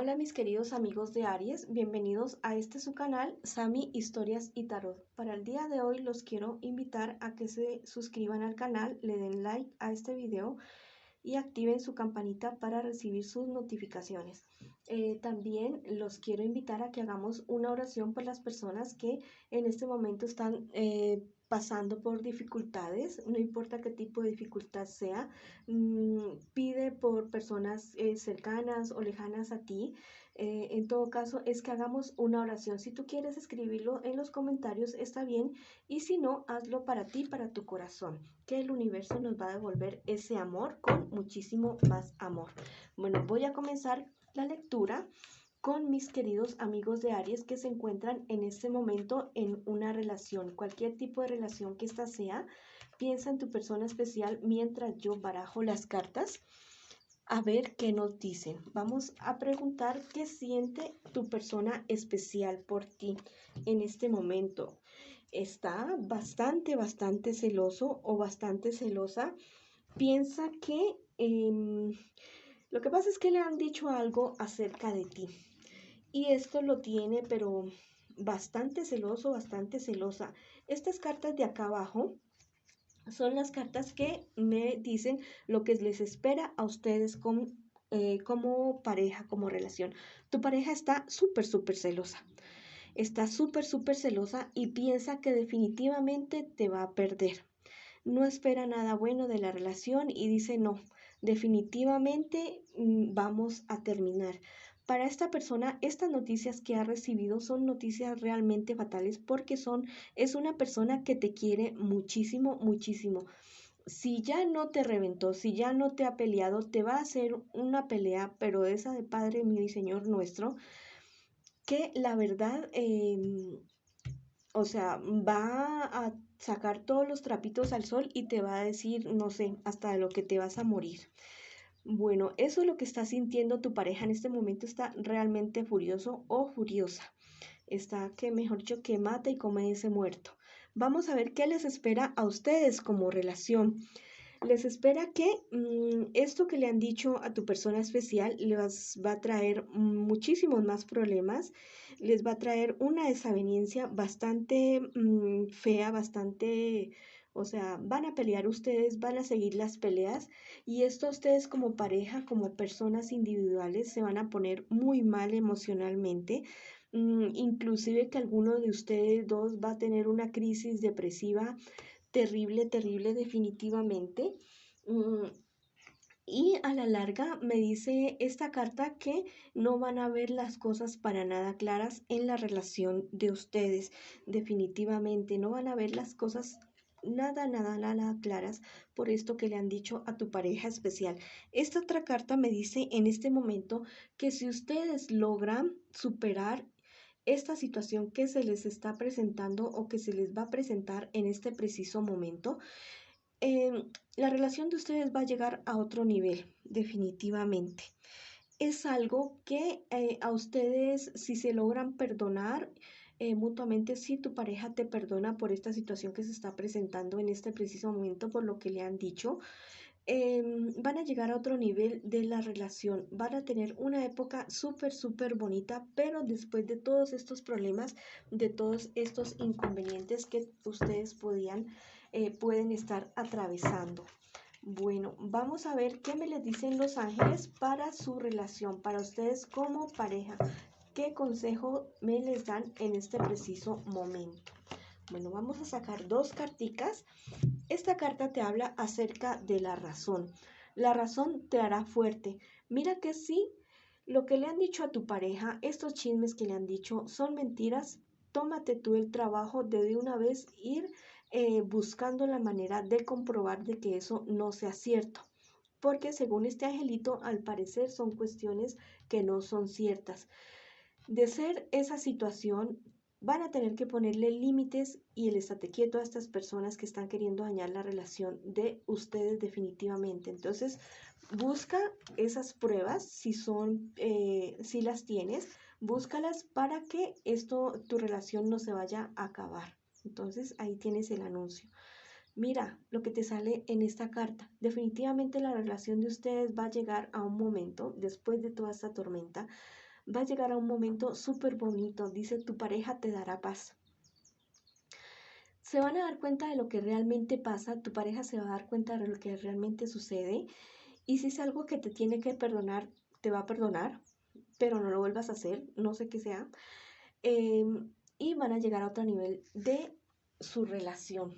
Hola mis queridos amigos de Aries, bienvenidos a este su canal Sami Historias y Tarot. Para el día de hoy los quiero invitar a que se suscriban al canal, le den like a este video y activen su campanita para recibir sus notificaciones. También los quiero invitar a que hagamos una oración por las personas que en este momento están pasando por dificultades, no importa qué tipo de dificultad sea. Pide por personas cercanas o lejanas a ti. En todo caso, es que hagamos una oración. Si tú quieres escribirlo en los comentarios, está bien. Y si no, hazlo para ti, para tu corazón, que el universo nos va a devolver ese amor con muchísimo más amor. Bueno, voy a comenzar la lectura con mis queridos amigos de Aries que se encuentran en este momento en una relación, cualquier tipo de relación que ésta sea. Piensa en tu persona especial mientras yo barajo las cartas. A ver qué nos dicen. Vamos a preguntar qué siente tu persona especial por ti en este momento. Está bastante celoso o bastante celosa. Piensa que lo que pasa es que le han dicho algo acerca de ti. Y esto lo tiene, pero bastante celoso, bastante celosa. Estas cartas de acá abajo son las cartas que me dicen lo que les espera a ustedes como pareja, como relación. Tu pareja está súper celosa. Está súper celosa y piensa que definitivamente te va a perder. No espera nada bueno de la relación y dice no, definitivamente vamos a terminar. Para esta persona, estas noticias que ha recibido son noticias realmente fatales porque es una persona que te quiere muchísimo. Si ya no te reventó, si ya no te ha peleado, te va a hacer una pelea, pero esa de Padre mío y Señor nuestro, que la verdad, o sea, va a sacar todos los trapitos al sol y te va a decir, no sé, hasta de lo que te vas a morir. Bueno, eso es lo que está sintiendo tu pareja en este momento, está realmente furioso o furiosa. Está que mejor dicho que mata y come ese muerto. Vamos a ver qué les espera a ustedes como relación. Les espera que esto que le han dicho a tu persona especial les va a traer muchísimos más problemas, les va a traer una desaveniencia bastante fea, bastante, o sea, van a pelear ustedes, van a seguir las peleas y esto ustedes como pareja, como personas individuales, se van a poner muy mal emocionalmente. Inclusive que alguno de ustedes dos va a tener una crisis depresiva terrible, definitivamente. Mm, y a la larga me dice esta carta que no van a ver las cosas para nada claras en la relación de ustedes. Definitivamente no van a ver las cosas nada claras por esto que le han dicho a tu pareja especial. Esta otra carta me dice en este momento que si ustedes logran superar esta situación que se les está presentando o que se les va a presentar en este preciso momento, la relación de ustedes va a llegar a otro nivel, definitivamente. Es algo que a ustedes, si se logran perdonar mutuamente, si tu pareja te perdona por esta situación que se está presentando en este preciso momento, por lo que le han dicho, van a llegar a otro nivel de la relación, van a tener una época súper bonita, pero después de todos estos problemas, de todos estos inconvenientes que ustedes pueden estar atravesando. Bueno, vamos a ver qué me les dicen los ángeles para su relación, para ustedes como pareja. ¿Qué consejo me les dan en este preciso momento? Bueno, vamos a sacar dos carticas. Esta carta te habla acerca de la razón. La razón te hará fuerte. Mira que sí, lo que le han dicho a tu pareja, estos chismes que le han dicho son mentiras. Tómate tú el trabajo de una vez ir buscando la manera de comprobar de que eso no sea cierto. Porque según este angelito, al parecer son cuestiones que no son ciertas. De ser esa situación, van a tener que ponerle límites y el estate quieto a estas personas que están queriendo dañar la relación de ustedes definitivamente. Entonces, busca esas pruebas, si las tienes, búscalas para que tu relación no se vaya a acabar. Entonces, ahí tienes el anuncio. Mira lo que te sale en esta carta. Definitivamente la relación de ustedes va a llegar a un momento, después de toda esta tormenta, Va a llegar a un momento súper bonito. Dice, tu pareja te dará paz. Se van a dar cuenta de lo que realmente pasa, tu pareja se va a dar cuenta de lo que realmente sucede y si es algo que te tiene que perdonar, te va a perdonar, pero no lo vuelvas a hacer, no sé qué sea, y van a llegar a otro nivel de su relación.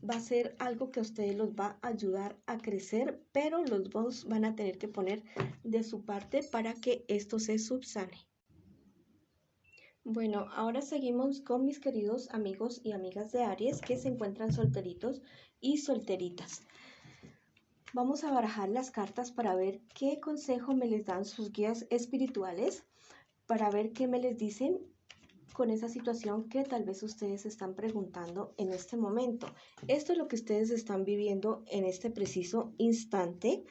Va a ser algo que a ustedes los va a ayudar a crecer, pero los dos van a tener que poner de su parte para que esto se subsane. Bueno, ahora seguimos con mis queridos amigos y amigas de Aries que se encuentran solteritos y solteritas. Vamos a barajar las cartas para ver qué consejo me les dan sus guías espirituales, para ver qué me les dicen con esa situación que tal vez ustedes están preguntando en este momento. Esto es lo que ustedes están viviendo en este preciso instante.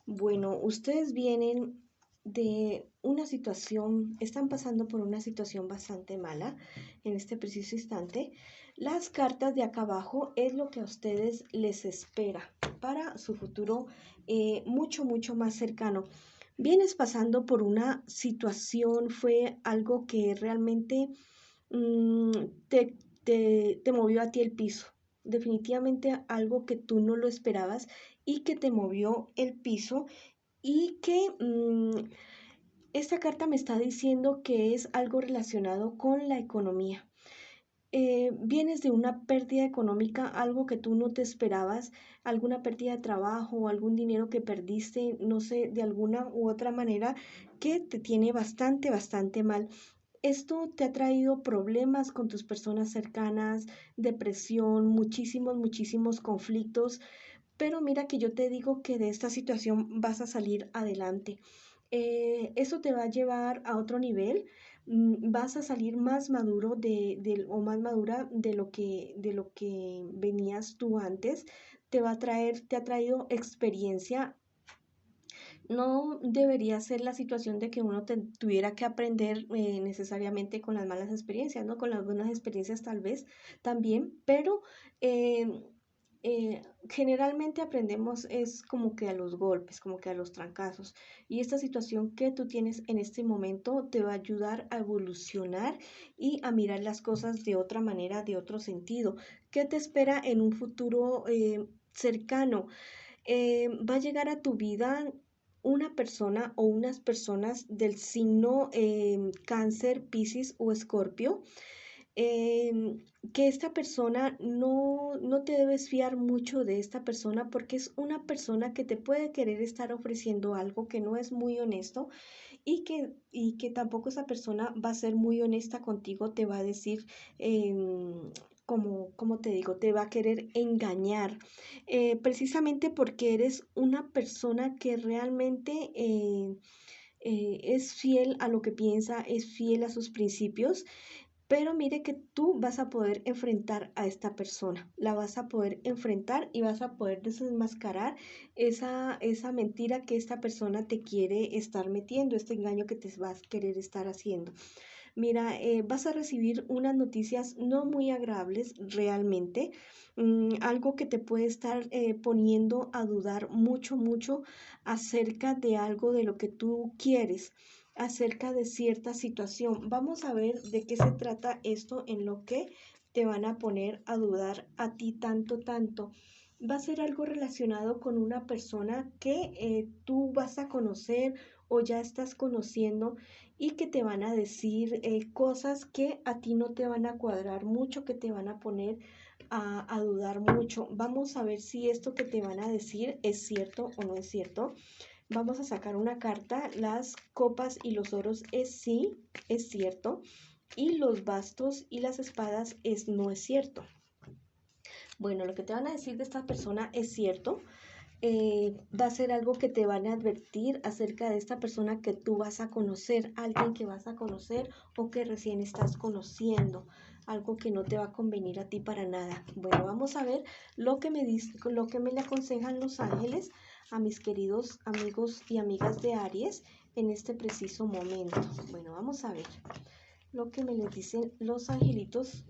Bueno, ustedes vienen de una situación, están pasando por una situación bastante mala en este preciso instante. Las cartas de acá abajo es lo que a ustedes les espera para su futuro mucho más cercano. Vienes pasando por una situación, fue algo que realmente te movió a ti el piso. Definitivamente algo que tú no lo esperabas y que te movió el piso y que esta carta me está diciendo que es algo relacionado con la economía. Vienes de una pérdida económica, algo que tú no te esperabas, alguna pérdida de trabajo o algún dinero que perdiste, no sé, de alguna u otra manera que te tiene bastante mal. Esto te ha traído problemas con tus personas cercanas, depresión, muchísimos conflictos, pero mira que yo te digo que de esta situación vas a salir adelante. Eso te va a llevar a otro nivel, vas a salir más maduro o más madura de lo que venías tú antes, te ha traído experiencia. No debería ser la situación de que uno tuviera que aprender necesariamente con las malas experiencias, ¿no? Con las buenas experiencias tal vez también, pero eh, generalmente aprendemos es como que a los golpes, como que a los trancazos. Y esta situación que tú tienes en este momento te va a ayudar a evolucionar y a mirar las cosas de otra manera, de otro sentido. ¿Qué te espera en un futuro cercano? Va a llegar a tu vida una persona o unas personas del signo Cáncer, Piscis o Escorpio, que esta persona no te debes fiar mucho de esta persona porque es una persona que te puede querer estar ofreciendo algo que no es muy honesto y que tampoco esa persona va a ser muy honesta contigo, te va a decir, como te digo, te va a querer engañar, precisamente porque eres una persona que realmente es fiel a lo que piensa, es fiel a sus principios. Pero mire que tú vas a poder enfrentar a esta persona, la vas a poder enfrentar y vas a poder desenmascarar esa mentira que esta persona te quiere estar metiendo, este engaño que te vas a querer estar haciendo. Mira, vas a recibir unas noticias no muy agradables realmente, algo que te puede estar poniendo a dudar mucho acerca de algo de lo que tú quieres, acerca de cierta situación. Vamos a ver de qué se trata esto en lo que te van a poner a dudar a ti tanto. Va a ser algo relacionado con una persona que tú vas a conocer o ya estás conociendo y que te van a decir cosas que a ti no te van a cuadrar mucho, que te van a poner a dudar mucho. Vamos a ver si esto que te van a decir es cierto o no es cierto. Vamos a sacar una carta. Las copas y los oros es sí, es cierto. Y los bastos y las espadas es no es cierto. Bueno, lo que te van a decir de esta persona es cierto. Va a ser algo que te van a advertir acerca de esta persona que tú vas a conocer, alguien que vas a conocer o que recién estás conociendo, algo que no te va a convenir a ti para nada. Bueno, vamos a ver lo que me le aconsejan los ángeles a mis queridos amigos y amigas de Aries en este preciso momento. Bueno, vamos a ver lo que me les dicen los angelitos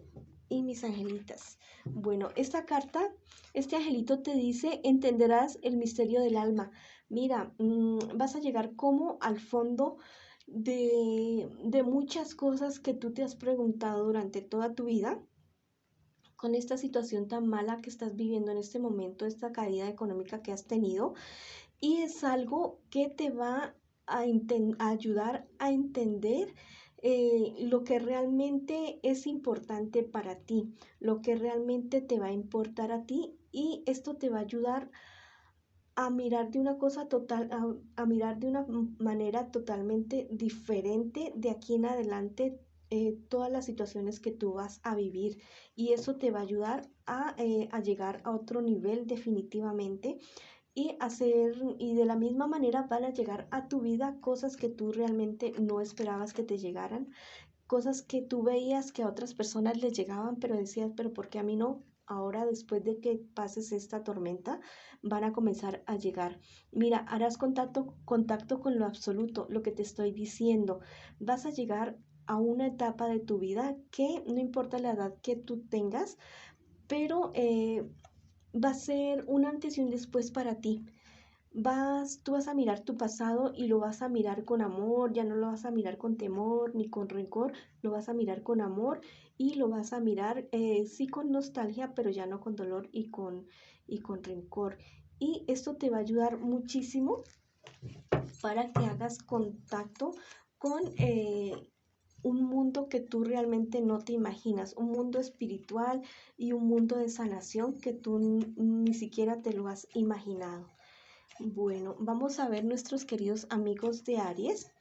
y mis angelitas. Bueno, esta carta, este angelito te dice, entenderás el misterio del alma. Mira, vas a llegar como al fondo de muchas cosas que tú te has preguntado durante toda tu vida con esta situación tan mala que estás viviendo en este momento, esta caída económica que has tenido, y es algo que te va a ayudar a entender lo que realmente es importante para ti, lo que realmente te va a importar a ti, y esto te va a ayudar a mirar de una cosa total, a mirar de una manera totalmente diferente de aquí en adelante todas las situaciones que tú vas a vivir, y eso te va a ayudar a llegar a otro nivel definitivamente, y de la misma manera van a llegar a tu vida cosas que tú realmente no esperabas que te llegaran, cosas que tú veías que a otras personas les llegaban, pero decías, pero ¿por qué a mí no? Ahora, después de que pases esta tormenta, van a comenzar a llegar. Mira, harás contacto con lo absoluto, lo que te estoy diciendo. Vas a llegar a una etapa de tu vida que no importa la edad que tú tengas, pero va a ser un antes y un después para ti. Tú vas a mirar tu pasado y lo vas a mirar con amor, ya no lo vas a mirar con temor ni con rencor, lo vas a mirar con amor, y lo vas a mirar sí con nostalgia, pero ya no con dolor y con rencor. Y esto te va a ayudar muchísimo para que hagas contacto con un mundo que tú realmente no te imaginas, un mundo espiritual y un mundo de sanación que tú ni siquiera te lo has imaginado. Bueno, vamos a ver nuestros queridos amigos de Aries.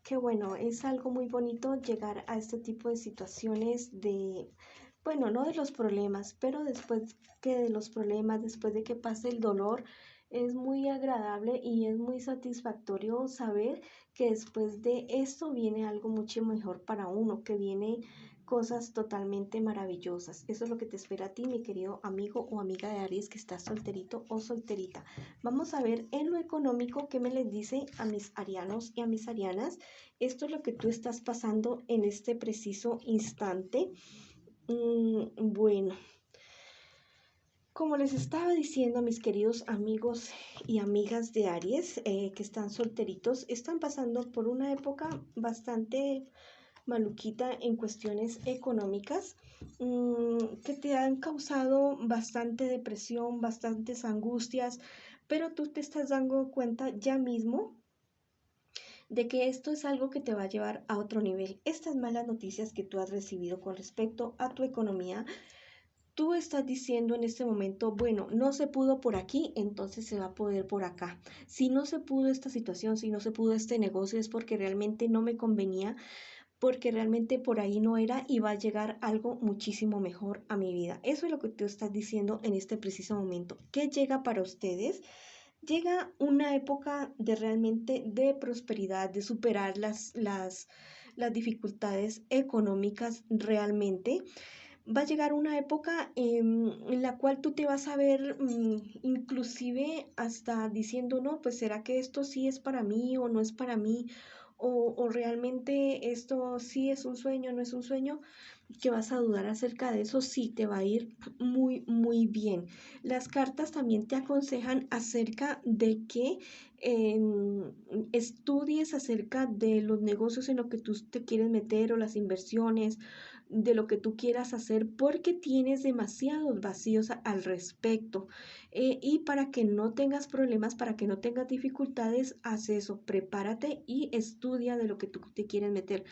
Que bueno, es algo muy bonito llegar a este tipo de situaciones bueno, no de los problemas, pero después que de los problemas, después de que pase el dolor, es muy agradable y es muy satisfactorio saber que después de esto viene algo mucho mejor para uno, que viene cosas totalmente maravillosas. Eso es lo que te espera a ti, mi querido amigo o amiga de Aries, que estás solterito o solterita. Vamos a ver en lo económico qué me les dice a mis arianos y a mis arianas. Esto es lo que tú estás pasando en este preciso instante. Bueno, como les estaba diciendo a mis queridos amigos y amigas de Aries que están solteritos, están pasando por una época bastante maluquita en cuestiones económicas, que te han causado bastante depresión, bastantes angustias, pero tú te estás dando cuenta ya mismo de que esto es algo que te va a llevar a otro nivel. Estas malas noticias que tú has recibido con respecto a tu economía, tú estás diciendo en este momento, bueno, no se pudo por aquí, entonces se va a poder por acá. Si no se pudo esta situación, si no se pudo este negocio, es porque realmente no me convenía, porque realmente por ahí no era, y va a llegar algo muchísimo mejor a mi vida. Eso es lo que tú estás diciendo en este preciso momento. ¿Qué llega para ustedes? Llega una época de realmente de prosperidad, de superar las dificultades económicas realmente. Va a llegar una época en la cual tú te vas a ver inclusive hasta diciendo, no, pues será que esto sí es para mí o no es para mí, o realmente esto sí es un sueño, no es un sueño, que vas a dudar acerca de eso. Sí te va a ir muy, muy bien. Las cartas también te aconsejan acerca de que estudies acerca de los negocios en los que tú te quieres meter, o las inversiones, de lo que tú quieras hacer, porque tienes demasiados vacíos al respecto. Y para que no tengas problemas, para que no tengas dificultades, haz eso, prepárate y estudia de lo que tú te quieres meter.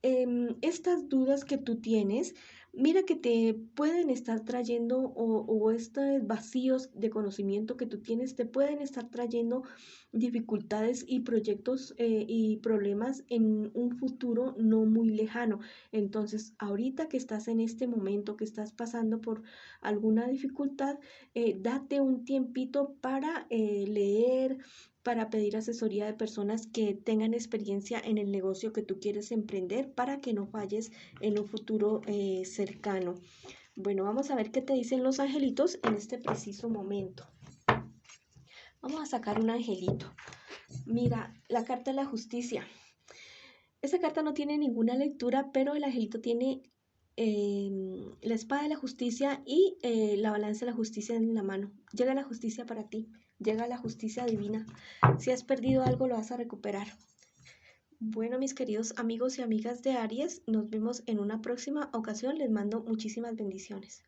Estas dudas que tú tienes, mira que te pueden estar trayendo, o estos vacíos de conocimiento que tú tienes, te pueden estar trayendo dificultades y proyectos y problemas en un futuro no muy lejano. Entonces, ahorita que estás en este momento, que estás pasando por alguna dificultad, date un tiempito para leer, para pedir asesoría de personas que tengan experiencia en el negocio que tú quieres emprender, para que no falles en un futuro cercano. Bueno, vamos a ver qué te dicen los angelitos en este preciso momento. Vamos a sacar un angelito. Mira, la carta de la justicia. Esta carta no tiene ninguna lectura, pero el angelito tiene la espada de la justicia y la balanza de la justicia en la mano. Llega la justicia para ti, llega la justicia divina. Si has perdido algo, lo vas a recuperar. Bueno, mis queridos amigos y amigas de Aries, nos vemos en una próxima ocasión. Les mando muchísimas bendiciones.